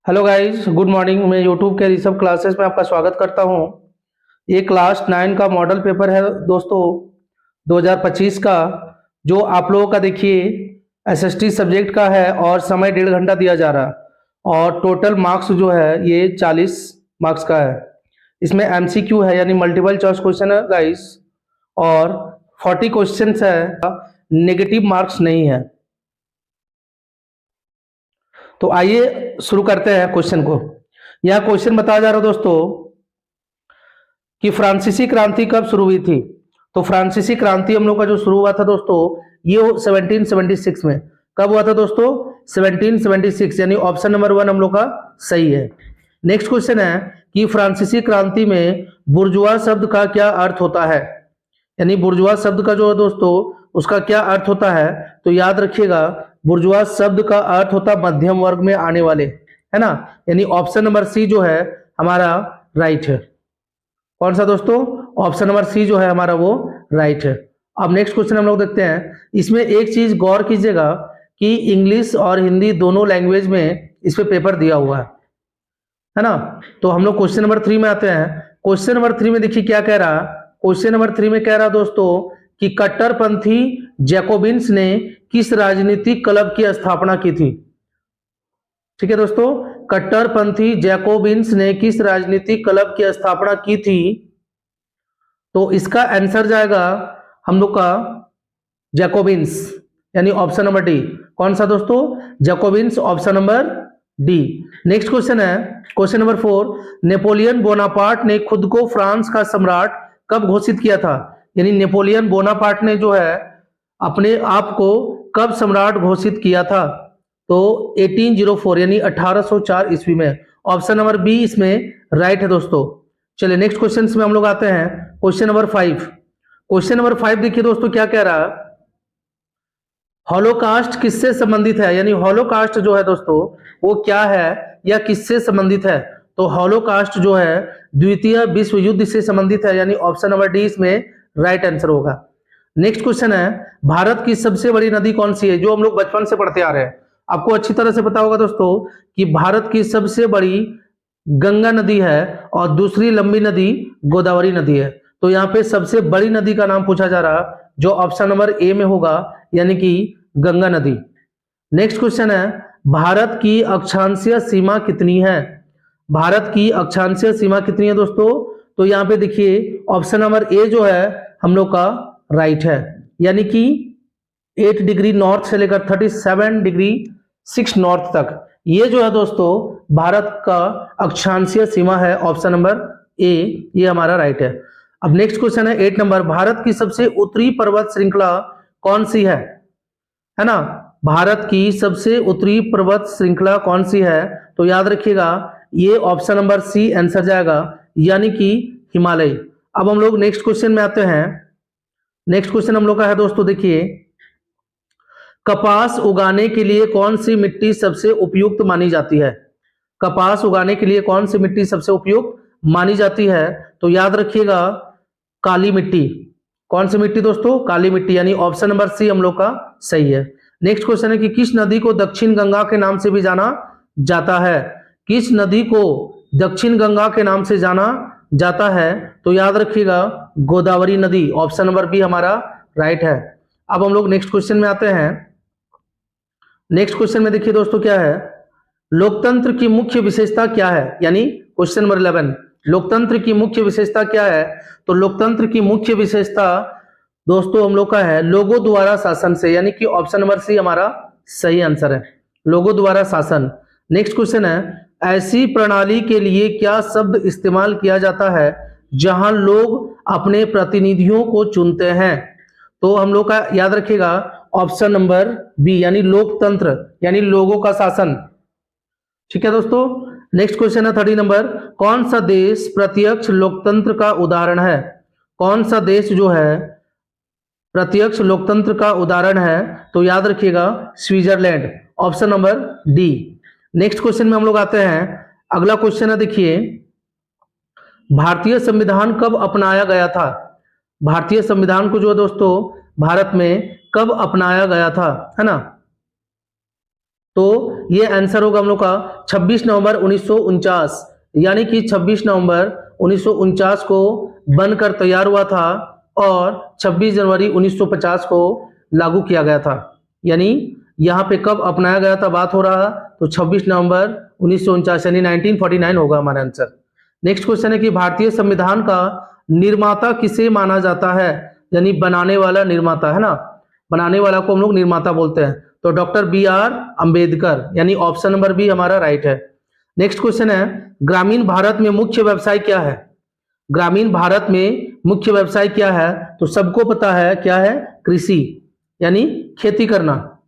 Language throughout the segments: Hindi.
Hello guys, good morning. मैं यूट्यूब के ऋषभ क्लासेस में आपका स्वागत करता हूं। ये क्लास 9 का मॉडल पेपर है दोस्तों, 2025 का। जो आप लोगों का देखिए एसएसटी सब्जेक्ट का है और समय 1.5 घंटा दिया जा रहा है और टोटल मार्क्स जो है ये 40 मार्क्स का है। इसमें एमसीक्यू है यानी मल्टीपल चॉइस क्वेश्चन है गाइस, और 40 क्वेश्चन है, नेगेटिव मार्क्स नहीं है। तो आइए शुरू करते हैं क्वेश्चन को। यह क्वेश्चन बताया जा रहा है दोस्तों कि फ्रांसीसी क्रांति कब शुरू हुई थी। तो फ्रांसीसी क्रांति हम लोग का जो शुरू हुआ था दोस्तों, ये 1776 में। कब हुआ था दोस्तों? 1776, यानी ऑप्शन नंबर 1 हम लोग का सही है। नेक्स्ट क्वेश्चन है कि फ्रांसीसी क्रांति में बुर्जुआ शब्द का क्या अर्थ होता है। यानी बुर्जुआ शब्द का जो है दोस्तों, उसका क्या अर्थ होता है। तो याद रखिएगा, बुर्जुआ शब्द का अर्थ होता है मध्यम वर्ग में आने वाले, है ना। यानी ऑप्शन नंबर सी जो है हमारा राइट है। कौन सा दोस्तों? ऑप्शन नंबर सी जो है हमारा वो राइट है। अब नेक्स्ट क्वेश्चन हम लोग देखते हैं। इसमें एक चीज गौर कीजिएगा कि इंग्लिश और हिंदी दोनों लैंग्वेज में इस पे पेपर दिया हुआ है ना। तो हम लोग क्वेश्चन नंबर 3 में आते हैं। क्वेश्चन नंबर 3 में देखिए क्या कह रहा। क्वेश्चन नंबर 3 में कह रहा दोस्तों कि कट्टरपंथी जैकोबिन्स ने किस राजनीतिक क्लब की स्थापना की थी। ठीक है दोस्तों, कट्टरपंथी जैकोबिन्स ने किस राजनीतिक क्लब की स्थापना की थी। तो इसका आंसर जाएगा हम लोग का जैकोबिन्स, यानी ऑप्शन नंबर डी। कौन सा दोस्तों? Jacobins, option number D. Next question है क्वेश्चन नंबर 4। नेपोलियन बोनापार्ट ने खुद को फ्रांस का सम्राट कब घोषित किया था। यानी नेपोलियन बोनापार्ट ने जो है अपने आप को कब सम्राट घोषित किया था। तो 1804 यानी 1804 ईस्वी में। ऑप्शन नंबर बी इसमें राइट है दोस्तों। चलिए नेक्स्ट क्वेश्चन में हम लोग आते हैं। Question number 5। क्वेश्चन नंबर 5 देखिए दोस्तों क्या कह रहा है। हॉलोकास्ट किससे संबंधित है। यानी हॉलोकास्ट जो है दोस्तों वो क्या है या किससे संबंधित है। तो हॉलोकास्ट जो है द्वितीय विश्व युद्ध से संबंधित है, यानी ऑप्शन नंबर डी इसमें राइट आंसर होगा। नेक्स्ट क्वेश्चन है भारत की सबसे बड़ी नदी कौन सी है। जो हम लोग बचपन से पढ़ते आ रहे हैं, आपको अच्छी तरह से पता होगा दोस्तों कि भारत की सबसे बड़ी गंगा नदी है और दूसरी लंबी नदी गोदावरी नदी है। तो यहाँ पे सबसे बड़ी नदी का नाम पूछा जा रहा, जो ऑप्शन नंबर ए में होगा, यानी कि गंगा नदी। नेक्स्ट क्वेश्चन है भारत की अक्षांशीय सीमा कितनी है। भारत की अक्षांशीय सीमा कितनी है दोस्तों। तो यहाँ पे देखिए ऑप्शन नंबर ए जो है हम लोग का राइट है, यानी कि 8 डिग्री नॉर्थ से लेकर 37 डिग्री 6 नॉर्थ तक। ये जो है दोस्तों भारत का अक्षांशीय सीमा है, ऑप्शन नंबर ए ये हमारा राइट है। अब नेक्स्ट क्वेश्चन है 8 नंबर। भारत की सबसे उत्तरी पर्वत श्रृंखला कौन सी है ना। भारत की सबसे उत्तरी पर्वत श्रृंखला कौन सी है। तो याद रखिएगा ये ऑप्शन नंबर सी आंसर जाएगा, यानी कि हिमालय। अब हम लोग नेक्स्ट क्वेश्चन में आते हैं। नेक्स्ट क्वेश्चन हम लोग का है दोस्तों, देखिए कपास उगाने के लिए कौन सी मिट्टी सबसे उपयुक्त मानी जाती है। कपास उगाने के लिए कौन सी मिट्टी सबसे उपयुक्त मानी जाती है। तो याद रखिएगा काली मिट्टी। कौन सी मिट्टी दोस्तों? काली मिट्टी, यानी ऑप्शन नंबर सी हम लोग का सही है। नेक्स्ट क्वेश्चन है कि किस नदी को दक्षिण गंगा के नाम से भी जाना जाता है। किस नदी को दक्षिण गंगा के नाम से जाना जाता है। तो याद रखिएगा गोदावरी नदी, ऑप्शन नंबर बी हमारा राइट है। अब हम लोग नेक्स्ट क्वेश्चन में आते हैं। नेक्स्ट क्वेश्चन में देखिए दोस्तों क्या है, लोकतंत्र की मुख्य विशेषता क्या है। यानी क्वेश्चन नंबर 11, लोकतंत्र की मुख्य विशेषता क्या है। तो लोकतंत्र की मुख्य विशेषता दोस्तों हम लोग का है लोगों द्वारा शासन से, यानी कि ऑप्शन नंबर सी हमारा सही आंसर है, लोगों द्वारा शासन। नेक्स्ट क्वेश्चन है ऐसी प्रणाली के लिए क्या शब्द इस्तेमाल किया जाता है जहां लोग अपने प्रतिनिधियों को चुनते हैं। तो हम लोग का याद रखिएगा ऑप्शन नंबर बी, यानी लोकतंत्र, यानी लोगों का शासन। ठीक है दोस्तों। नेक्स्ट क्वेश्चन है 30 नंबर। कौन सा देश प्रत्यक्ष लोकतंत्र का उदाहरण है। कौन सा देश जो है प्रत्यक्ष लोकतंत्र का उदाहरण है। तो याद रखिएगा Switzerland, option number D. Next question में हम लोग आते हैं। अगला क्वेश्चन है देखिए भारतीय संविधान कब अपनाया गया था। भारतीय संविधान को जो है दोस्तों भारत में कब अपनाया गया था, है ना। तो ये आंसर होगा हम लोग का 26 नवंबर 1949, यानी कि 26 नवंबर 1949 को बनकर तैयार हुआ था और 26 जनवरी 1950 को लागू किया गया था। यानी यहाँ पे कब अपनाया गया था बात हो रहा, तो 26 नवंबर 1949 यानी 1949 होगा हमारा आंसर। नेक्स्ट क्वेश्चन है कि भारतीय संविधान का निर्माता किसे माना जाता है, यानी बनाने वाला निर्माता है ना, बनाने वाला को हम लोग निर्माता बोलते हैं, तो डॉक्टर BR अंबेडकर, यानी ऑप्शन नंबर बी हमारा राइट है। नेक्स्ट क्वेश्चन है ग्रामीण भारत में मुख्य व्यवसाय क्या है, ग्रामीण भारत में मुख्य व्यवसाय क्या है, तो सबको पता है क्या है, कृषि यानी खेती करना।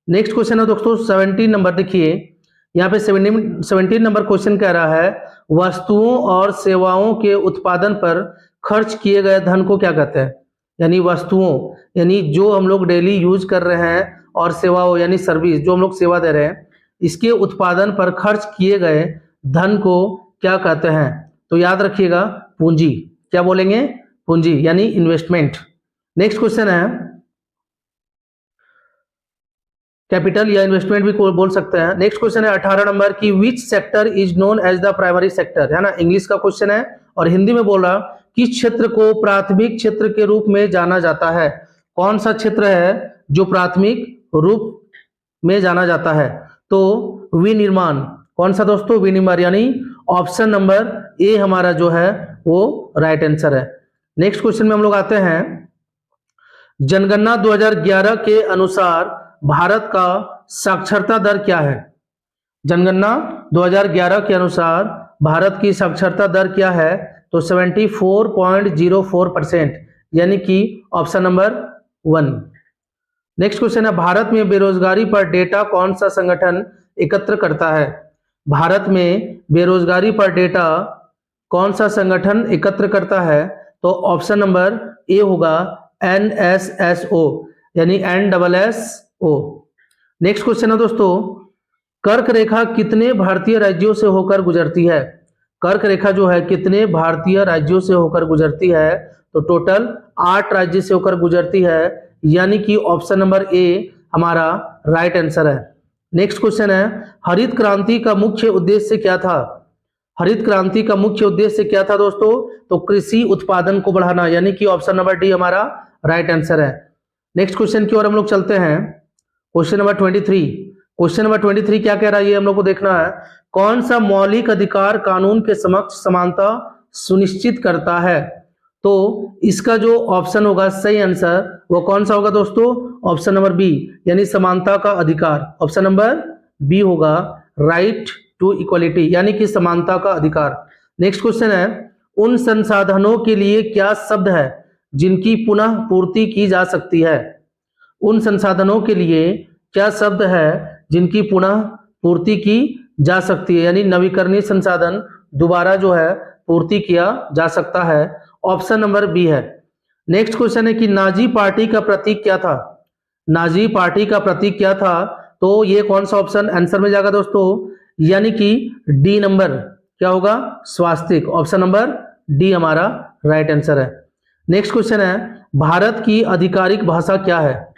नेक्स्ट क्वेश्चन है दोस्तों 17 नंबर, देखिए यहाँ पे 17 नंबर क्वेश्चन कह रहा है वस्तुओं और सेवाओं के उत्पादन पर खर्च किए गए धन को क्या कहते हैं, यानी वस्तुओं यानी जो हम लोग डेली यूज कर रहे हैं और सेवाओं यानी सर्विस जो हम लोग सेवा दे रहे हैं, इसके उत्पादन पर खर्च किए गए धन को क्या कहते हैं, तो याद रखिएगा पूंजी, क्या बोलेंगे, पूंजी यानी इन्वेस्टमेंट। नेक्स्ट क्वेश्चन है कैपिटल या इन्वेस्टमेंट भी बोल सकते हैं। नेक्स्ट क्वेश्चन है 18 नंबर की which sector is known as the primary sector, है ना, इंग्लिश का क्वेश्चन है और हिंदी में बोल रहा किस क्षेत्र को प्राथमिक क्षेत्र के रूप में जाना जाता है, कौन सा क्षेत्र है जो प्राथमिक रूप में जाना जाता है, तो विनिर्माण, कौन सा दोस्तों, विनिर्माण, यानी ऑप्शन नंबर ए हमारा जो है वो राइट आंसर है। नेक्स्ट क्वेश्चन में हम लोग आते हैं जनगणना 2011 के अनुसार भारत का साक्षरता दर क्या है, जनगणना 2011 के अनुसार भारत की साक्षरता दर क्या है, तो 74.04%, यानी कि ऑप्शन नंबर 1। नेक्स्ट क्वेश्चन है भारत में बेरोजगारी पर डेटा कौन सा संगठन एकत्र करता है, भारत में बेरोजगारी पर डेटा कौन सा संगठन एकत्र करता है, तो ऑप्शन नंबर ए होगा NSSO, यानी NSSO। नेक्स्ट क्वेश्चन है दोस्तों कर्क रेखा कितने भारतीय राज्यों से होकर गुजरती है, कर्क रेखा जो है कितने भारतीय राज्यों से होकर गुजरती है, तो टोटल 8 राज्य से होकर गुजरती है, यानी कि ऑप्शन नंबर ए हमारा राइट आंसर है। नेक्स्ट क्वेश्चन है हरित क्रांति का मुख्य उद्देश्य क्या था, हरित क्रांति का मुख्य उद्देश्य क्या था दोस्तों, तो कृषि उत्पादन को बढ़ाना, यानी कि ऑप्शन नंबर डी हमारा राइट आंसर है। नेक्स्ट क्वेश्चन की ओर हम लोग चलते हैं, क्वेश्चन नंबर 23। क्वेश्चन नंबर 23 क्या कह रहा है ये हम लोग को देखना है, कौन सा मौलिक अधिकार कानून के समक्ष समानता सुनिश्चित करता है, तो इसका जो ऑप्शन होगा सही आंसर वो कौन सा होगा दोस्तों, ऑप्शन नंबर बी, यानी समानता का अधिकार, ऑप्शन नंबर बी होगा राइट टू इक्वलिटी, यानी कि समानता का अधिकार। नेक्स्ट क्वेश्चन है उन संसाधनों के लिए क्या शब्द है जिनकी पुनः पूर्ति की जा सकती है, उन संसाधनों के लिए क्या शब्द है जिनकी पुनः पूर्ति की जा सकती है, यानी नवीकरणीय संसाधन दोबारा जो है पूर्ति किया जा सकता है, ऑप्शन नंबर बी है। नेक्स्ट क्वेश्चन है कि नाजी पार्टी का प्रतीक क्या था, नाजी पार्टी का प्रतीक क्या था, तो ये कौन सा ऑप्शन आंसर में जाएगा दोस्तों, यानी कि डी नंबर, क्या होगा, स्वास्तिक, ऑप्शन नंबर डी हमारा राइट आंसर है। नेक्स्ट क्वेश्चन है भारत की आधिकारिक भाषा क्या है,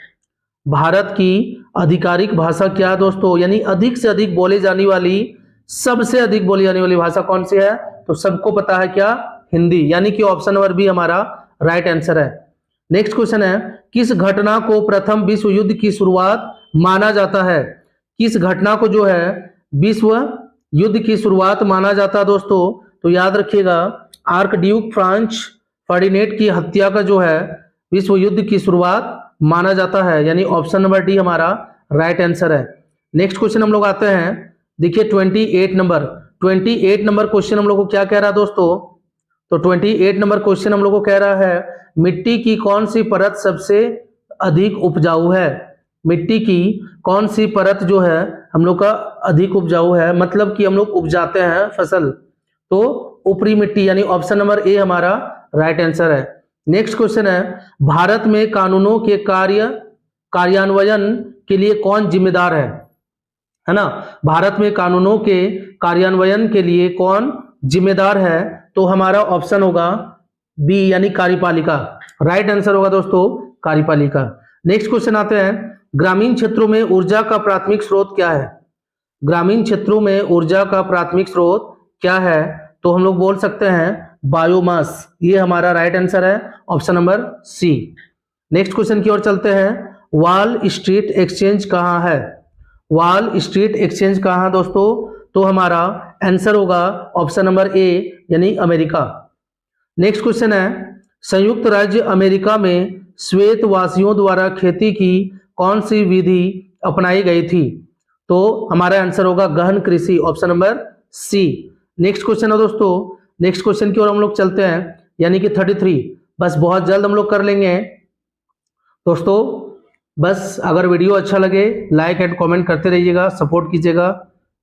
भारत की आधिकारिक भाषा क्या है दोस्तों, यानी अधिक से अधिक बोले जाने वाली, सबसे अधिक बोली जाने वाली भाषा कौन सी है, तो सबको पता है क्या, हिंदी, यानी कि ऑप्शन नंबर बी हमारा राइट आंसर है। नेक्स्ट क्वेश्चन है किस घटना को प्रथम विश्व युद्ध की शुरुआत माना जाता है, किस घटना को जो है विश्व युद्ध की शुरुआत माना जाता है दोस्तों, तो याद रखिएगा आर्क ड्यूक फ्रांच फर्डिनेंड की हत्या का जो है विश्व युद्ध की शुरुआत माना जाता है, यानी ऑप्शन नंबर डी हमारा राइट आंसर है। नेक्स्ट क्वेश्चन हम लोग आते हैं, देखिए 28 नंबर, 28 नंबर क्वेश्चन हम लोग को क्या कह रहा है दोस्तों, तो 28 नंबर क्वेश्चन हम लोग को कह रहा है मिट्टी की कौन सी परत सबसे अधिक उपजाऊ है, मिट्टी की कौन सी परत जो है हम लोग का अधिक उपजाऊ है, मतलब कि हम लोग उपजाते हैं फसल, तो ऊपरी मिट्टी, यानी ऑप्शन नंबर ए हमारा राइट आंसर है। नेक्स्ट क्वेश्चन है भारत में कानूनों के कार्यान्वयन के लिए कौन जिम्मेदार है ना, भारत में कानूनों के कार्यान्वयन के लिए कौन जिम्मेदार है, तो हमारा ऑप्शन होगा बी, यानी कार्यपालिका, राइट आंसर होगा दोस्तों कार्यपालिका। नेक्स्ट क्वेश्चन आते हैं ग्रामीण क्षेत्रों में ऊर्जा का प्राथमिक स्रोत क्या है? ग्रामीण क्षेत्रों में ऊर्जा का प्राथमिक स्रोत क्या है? तो हम लोग बोल सकते हैं बायोमास। ये हमारा राइट आंसर है, option number C. Next question की ओर चलते हैं। वॉल स्ट्रीट एक्सचेंज कहाँ है? वॉल स्ट्रीट एक्सचेंज कहाँ दोस्तों? तो हमारा आंसर होगा ऑप्शन नंबर ए यानी अमेरिका। नेक्स्ट क्वेश्चन है, संयुक्त राज्य अमेरिका में श्वेतवासियों द्वारा खेती की कौन सी विधि अपनाई गई थी? तो हमारा आंसर होगा गहन कृषि, option number C. Next question है दोस्तों, नेक्स्ट क्वेश्चन की ओर हम लोग चलते हैं, यानी कि 33। बस बहुत जल्द हम लोग कर लेंगे दोस्तों। बस अगर वीडियो अच्छा लगे लाइक एंड कमेंट करते रहिएगा, सपोर्ट कीजिएगा।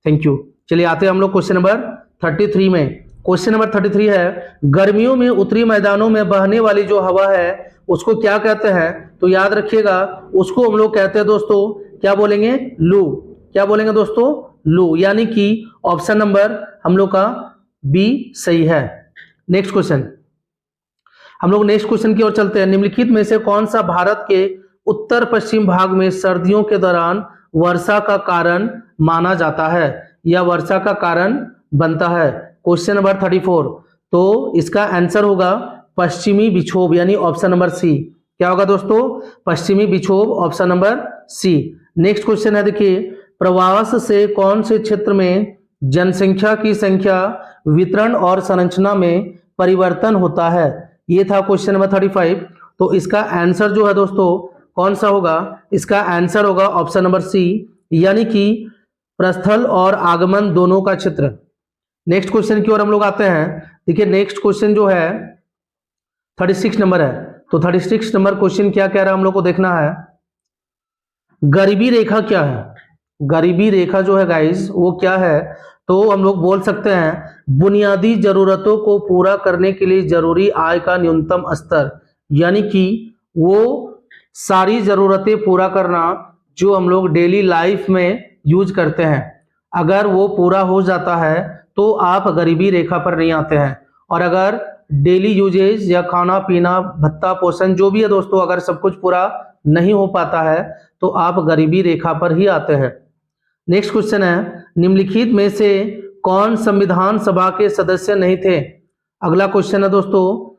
Thank you. चलिए आते हैं हम लोग क्वेश्चन नंबर 33 में। क्वेश्चन नंबर 33 है, गर्मियों में उत्तरी मैदानों में बहने वाली जो हवा है उसको क्या कहते हैं? तो याद रखिएगा, उसको हम लोग कहते हैं दोस्तों, क्या बोलेंगे? लू। क्या बोलेंगे दोस्तों? लू। यानी कि ऑप्शन नंबर हम लोग का बी सही है। नेक्स्ट क्वेश्चन, हम लोग नेक्स्ट क्वेश्चन की ओर चलते हैं। निम्नलिखित में से कौन सा भारत के उत्तर पश्चिम भाग में सर्दियों के दौरान वर्षा का कारण माना जाता है या वर्षा का कारण बनता है? Question number 34। तो इसका आंसर होगा पश्चिमी विक्षोभ, यानी ऑप्शन नंबर सी। क्या होगा दोस्तों? पश्चिमी विक्षोभ, option number C. Next question है, देखिए, प्रवास से कौन से क्षेत्र में जनसंख्या की संख्या, वितरण और संरचना में परिवर्तन होता है? ये था क्वेश्चन नंबर 35। तो इसका आंसर जो है दोस्तों कौन सा होगा? इसका आंसर होगा ऑप्शन नंबर सी, यानी कि प्रस्थल और आगमन दोनों का क्षेत्र। नेक्स्ट क्वेश्चन की ओर हम लोग आते हैं। देखिए नेक्स्ट क्वेश्चन जो है 36 नंबर है। तो 36 नंबर क्वेश्चन क्या कह रहा है हम लोग को देखना है। गरीबी रेखा क्या है? गरीबी रेखा जो है गाइस वो क्या है? तो हम लोग बोल सकते हैं बुनियादी जरूरतों को पूरा करने के लिए जरूरी आय का न्यूनतम स्तर, यानी कि वो सारी जरूरतें पूरा करना जो हम लोग डेली लाइफ में यूज करते हैं, अगर वो पूरा हो जाता है तो आप गरीबी रेखा पर नहीं आते हैं। और अगर डेली यूजेज या खाना पीना भत्ता पोषण जो भी है दोस्तों, अगर सब कुछ पूरा नहीं हो पाता है तो आप गरीबी रेखा पर ही आते हैं। नेक्स्ट क्वेश्चन है, निम्नलिखित में से कौन संविधान सभा के सदस्य नहीं थे? अगला क्वेश्चन है दोस्तों,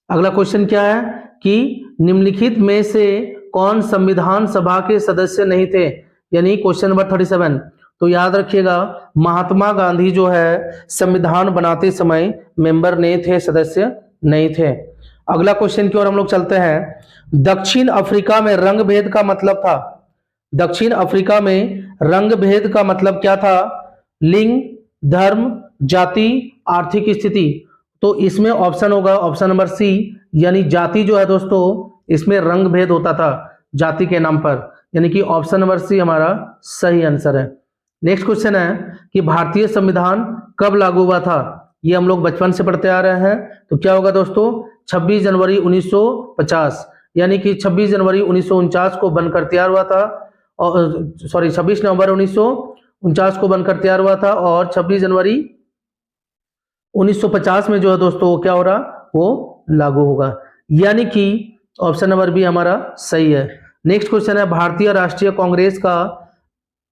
अगला क्वेश्चन क्या है कि निम्नलिखित में से कौन संविधान सभा के सदस्य नहीं थे, यानी क्वेश्चन नंबर 37। तो याद रखिएगा महात्मा गांधी जो है संविधान बनाते समय मेंबर नहीं थे, सदस्य नहीं थे। अगला क्वेश्चन की ओर हम लोग चलते हैं। दक्षिण अफ्रीका में रंग भेद का मतलब था, दक्षिण अफ्रीका में रंग भेद का मतलब क्या था? लिंग, धर्म, जाति, आर्थिक स्थिति। तो इसमें ऑप्शन होगा ऑप्शन नंबर सी, यानी जाति जो है दोस्तों इसमें रंग भेद होता था जाति के नाम पर, यानी कि ऑप्शन नंबर सी हमारा सही आंसर है। नेक्स्ट क्वेश्चन है कि भारतीय संविधान कब लागू हुआ था? ये हम लोग बचपन से पढ़ते आ रहे हैं। तो क्या होगा दोस्तों? 26 जनवरी 1950, यानी कि 26 जनवरी 1949 को बनकर तैयार हुआ था, और 26 नवंबर 1949 को बनकर तैयार हुआ था, और 26 जनवरी 1950 में जो है दोस्तों वो क्या हो रहा? वो लागू होगा, यानी कि ऑप्शन नंबर बी हमारा सही है। नेक्स्ट क्वेश्चन है, भारतीय राष्ट्रीय कांग्रेस का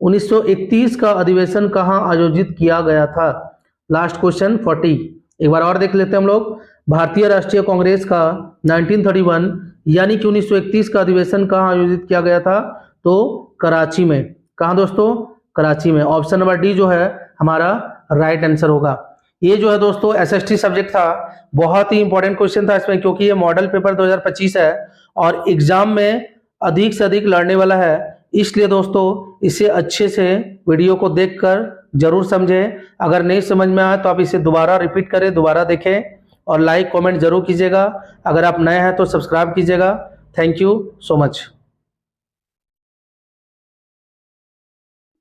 1931 का अधिवेशन कहाँ आयोजित किया गया था? Last question 40। एक बार और देख लेते हैं हम लोग। भारतीय राष्ट्रीय कांग्रेस का 1931 यानी कि 1931 का अधिवेशन कहाँ आयोजित किया गया था? तो कराची में। कहाँ दोस्तों? कराची में। ऑप्शन नंबर डी जो है हमारा राइट आंसर होगा। ये जो है दोस्तों एसएसटी सब्जेक्ट था, बहुत ही इंपॉर्टेंट क्वेश्चन था इसमें, क्योंकि ये मॉडल पेपर 2025 है और एग्जाम में अधिक से अधिक लड़ने वाला है। इसलिए दोस्तों इसे अच्छे से वीडियो को देखकर जरूर समझें। अगर नहीं समझ में आए तो आप इसे दोबारा रिपीट करें, दोबारा देखें, और लाइक कमेंट जरूर कीजिएगा। अगर आप नए हैं तो सब्सक्राइब कीजिएगा। Thank you so much.